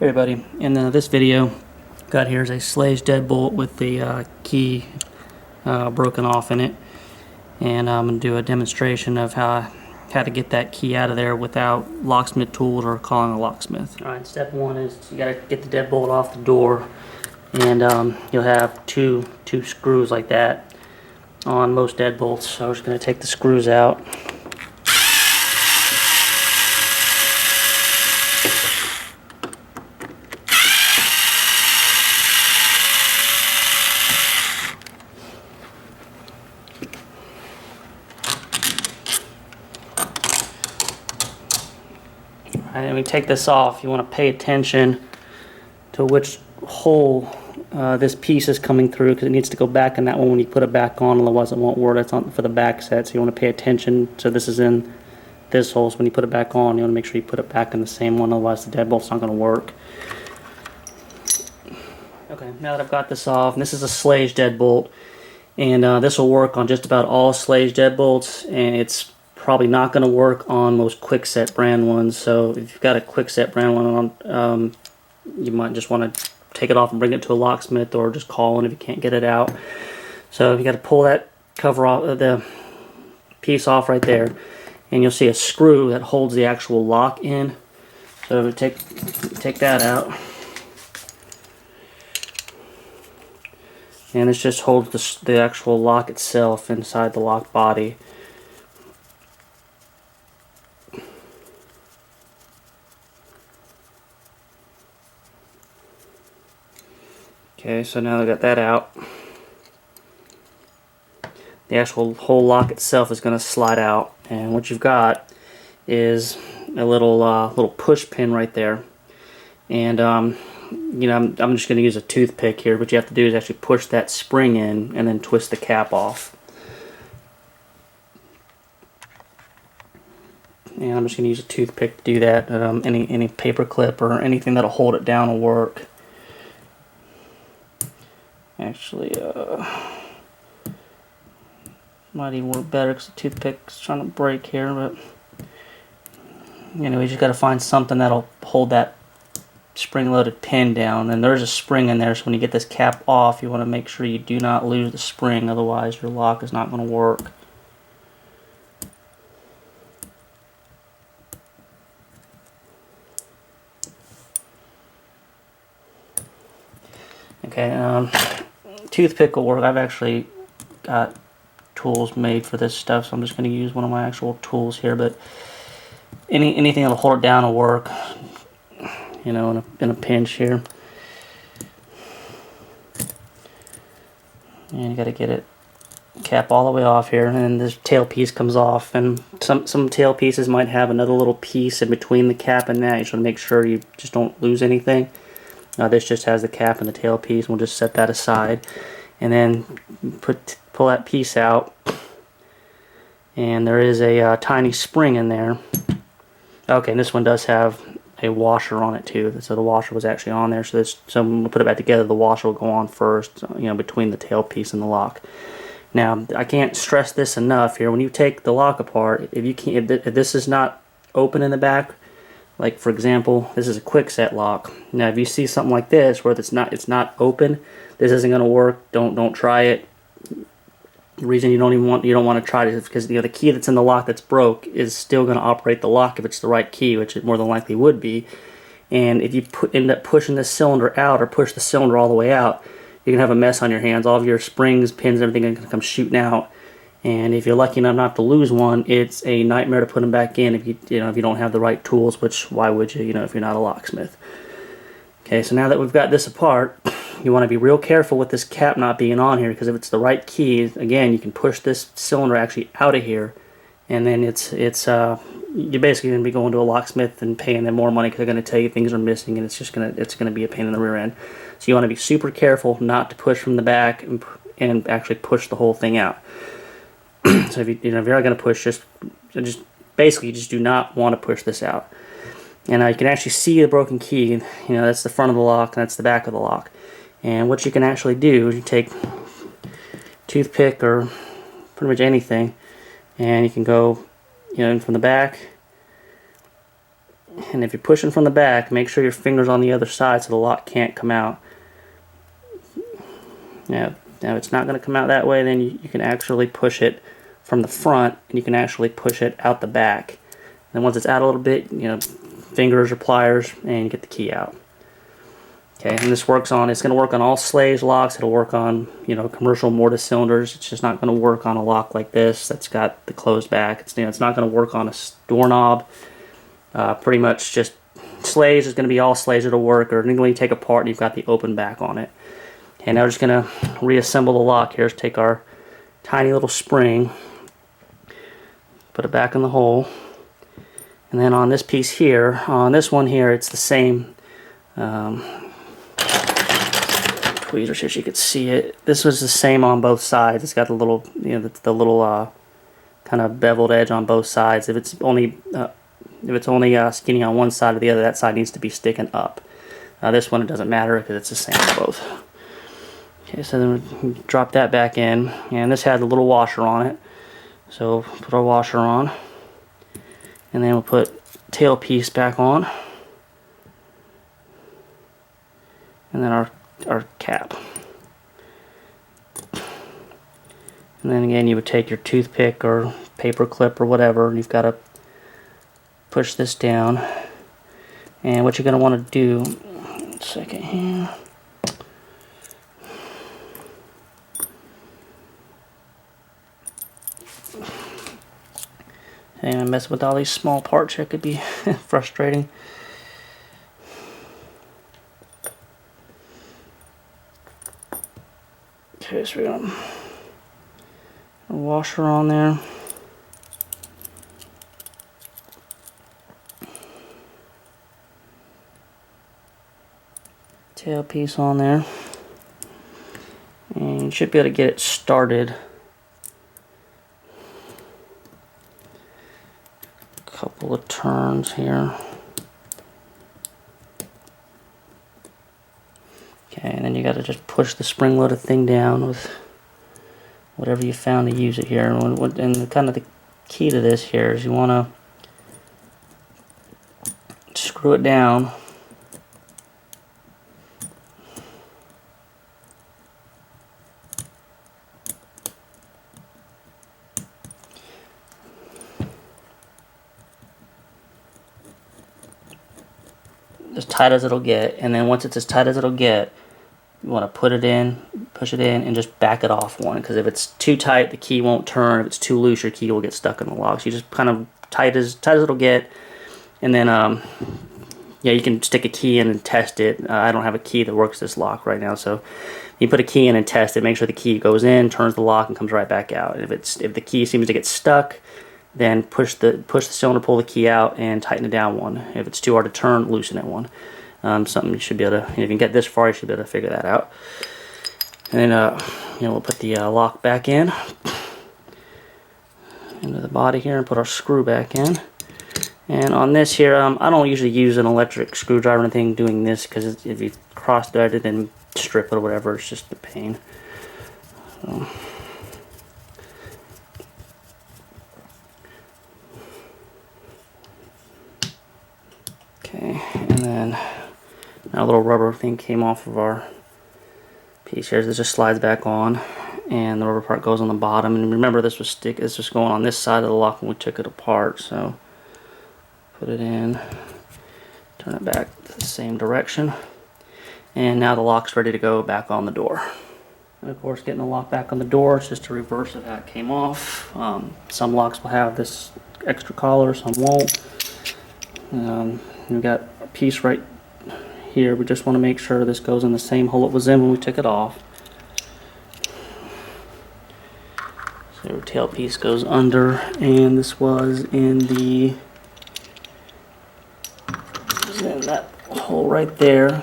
Hey everybody, in this video, got here is a Schlage deadbolt with the key broken off in it, and I'm going to do a demonstration of how to get that key out of there without locksmith tools or calling a locksmith. Alright, step one is you got to get the deadbolt off the door, and you'll have two screws like that on most deadbolts. So I'm just going to take the screws out. And when we take this off, you want to pay attention to which hole this piece is coming through, because it needs to go back in that one when you put it back on, otherwise it won't work. It's on for the back set, so you want to pay attention. So this is in this hole, so when you put it back on, you want to make sure you put it back in the same one, otherwise the deadbolt's not going to work. Okay, now that I've got this off, and this is a Schlage deadbolt, and this will work on just about all Schlage deadbolts, and it's probably not going to work on most Kwikset brand ones. So if you've got a Kwikset brand one on, you might just want to take it off and bring it to a locksmith, or just call in if you can't get it out. So you got to pull that cover off, the piece off right there, and you'll see a screw that holds the actual lock in. So take that out, and it just holds the actual lock itself inside the lock body. Okay, so now I got that out. The actual whole lock itself is going to slide out, and what you've got is a little push pin right there. And you know, I'm just going to use a toothpick here. What you have to do is actually push that spring in and then twist the cap off. And I'm just going to use a toothpick to do that. Any paper clip or anything that'll hold it down will work. Actually, might even work better because the toothpick's trying to break here, but anyway, you just got to find something that'll hold that spring-loaded pin down. And there's a spring in there, so when you get this cap off, you want to make sure you do not lose the spring, otherwise your lock is not going to work. Okay, toothpick will work. I've actually got tools made for this stuff, so I'm just going to use one of my actual tools here, but anything that'll hold it down will work, you know, in a pinch here. And you got to get it cap all the way off here, and this tail piece comes off, and some tail pieces might have another little piece in between the cap and that. You should make sure you just don't lose anything. This just has the cap and the tail piece. We'll just set that aside, and then pull that piece out, and there is a tiny spring in there. Okay, and this one does have a washer on it too, so the washer was actually on there. So when we put it back together, the washer will go on first, you know, between the tail piece and the lock. Now, I can't stress this enough here. When you take the lock apart, if this is not open in the back, like for example, this is a Kwikset lock. Now, if you see something like this where it's not open, this isn't going to work. Don't try it. The reason you don't want to try it is because, you know, the key that's in the lock that's broke is still going to operate the lock if it's the right key, which it more than likely would be. And if you end up pushing this cylinder out, or push the cylinder all the way out, you're gonna have a mess on your hands. All of your springs, pins, everything are gonna come shooting out. And if you're lucky enough not to lose one, it's a nightmare to put them back in if you don't have the right tools. Which, why would you? You know, if you're not a locksmith. Okay, so now that we've got this apart, you want to be real careful with this cap not being on here, because if it's the right key, again, you can push this cylinder actually out of here, and then you're basically going to be going to a locksmith and paying them more money because they're going to tell you things are missing, and it's going to be a pain in the rear end. So you want to be super careful not to push from the back and actually push the whole thing out. So if you're not going to push, just do not want to push this out. And you can actually see the broken key. You know, that's the front of the lock, and that's the back of the lock. And what you can actually do is you take toothpick or pretty much anything, and you can go, you know, in from the back, And if you're pushing from the back, make sure your finger's on the other side so the lock can't come out. Now if it's not going to come out that way, then you can actually push it from the front, and you can actually push it out the back. And once it's out a little bit, fingers or pliers, and you get the key out. Okay, and this works on, it's going to work on all Schlage locks. It'll work on, commercial mortise cylinders. It's just not going to work on a lock like this that's got the closed back. It's not going to work on a doorknob. Pretty much just Schlage is going to be all Schlage it'll work, or when you take apart, you've got the open back on it. Okay, now we're just going to reassemble the lock here. Let's take our tiny little spring, put it back in the hole, and then on this piece here, on this one here, it's the same. Tweezers here so you could see it. This was the same on both sides. It's got the little, the little kind of beveled edge on both sides. If it's only skinny on one side or the other, that side needs to be sticking up. This one, it doesn't matter because it's the same on both. Okay, so then we drop that back in, and this had a little washer on it. So put our washer on, and then we'll put tailpiece back on, and then our cap. And then again, you would take your toothpick or paper clip or whatever, and you've got to push this down. And what you're going to want to do, 1 second here. And I mess with all these small parts here, could be frustrating. Okay, so we got a washer on there. Tailpiece on there. And you should be able to get it started. A couple of turns here. Okay, and then you got to just push the spring-loaded thing down with whatever you found to use it here. And kind of the key to this here is you want to screw it down. As tight as it'll get, and then once it's as tight as it'll get, you want to put it in, push it in, and just back it off one, because if it's too tight, the key won't turn. If it's too loose, your key will get stuck in the lock. So you just kind of tight as it'll get, and then yeah, you can stick a key in and test it. I don't have a key that works this lock right now, so you put a key in and test it. Make sure the key goes in, turns the lock, and comes right back out. If the key seems to get stuck, then push the cylinder, pull the key out, and tighten it down one. If it's too hard to turn, loosen it one. Something you should be able to, if you can get this far, you should be able to figure that out. And then we'll put the lock back in into the body here, and put our screw back in. And on this here, I don't usually use an electric screwdriver or anything doing this, because if you cross-thread it and strip it or whatever, it's just a pain. So. Okay, and then now a little rubber thing came off of our piece here. This just slides back on, and the rubber part goes on the bottom. And remember, this was going on this side of the lock when we took it apart. So put it in, turn it back to the same direction, and now the lock's ready to go back on the door. And of course, getting the lock back on the door is just a reverse of how it came off. Some locks will have this extra collar, some won't. We've got a piece right here. We just want to make sure this goes in the same hole it was in when we took it off. So our tail piece goes under, and this was in that hole right there.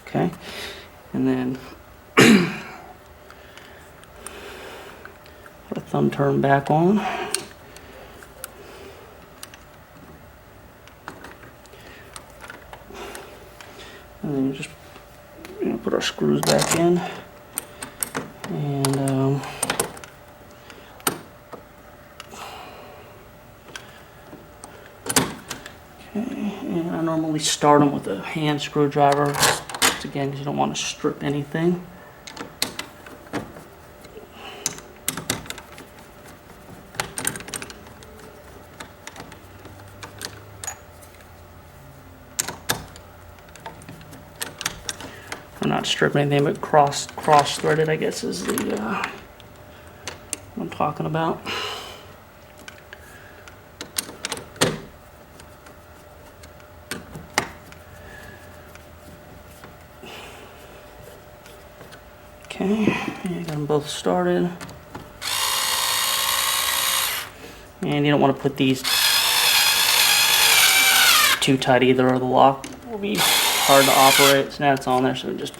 Okay, and then put a thumb turn back on. And then just put our screws back in, and And I normally start them with a hand screwdriver, just again, because you don't want to strip anything. I'm not stripping anything, but cross-threaded, I guess, is the what I'm talking about. Okay, got them both started. And you don't want to put these too tight either, or the lock will be hard to operate. So now it's on there, so we just...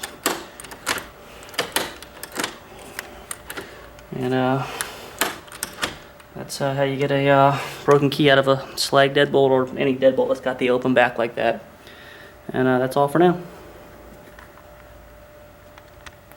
And that's how you get a broken key out of a slag deadbolt, or any deadbolt that's got the open back like that. And that's all for now.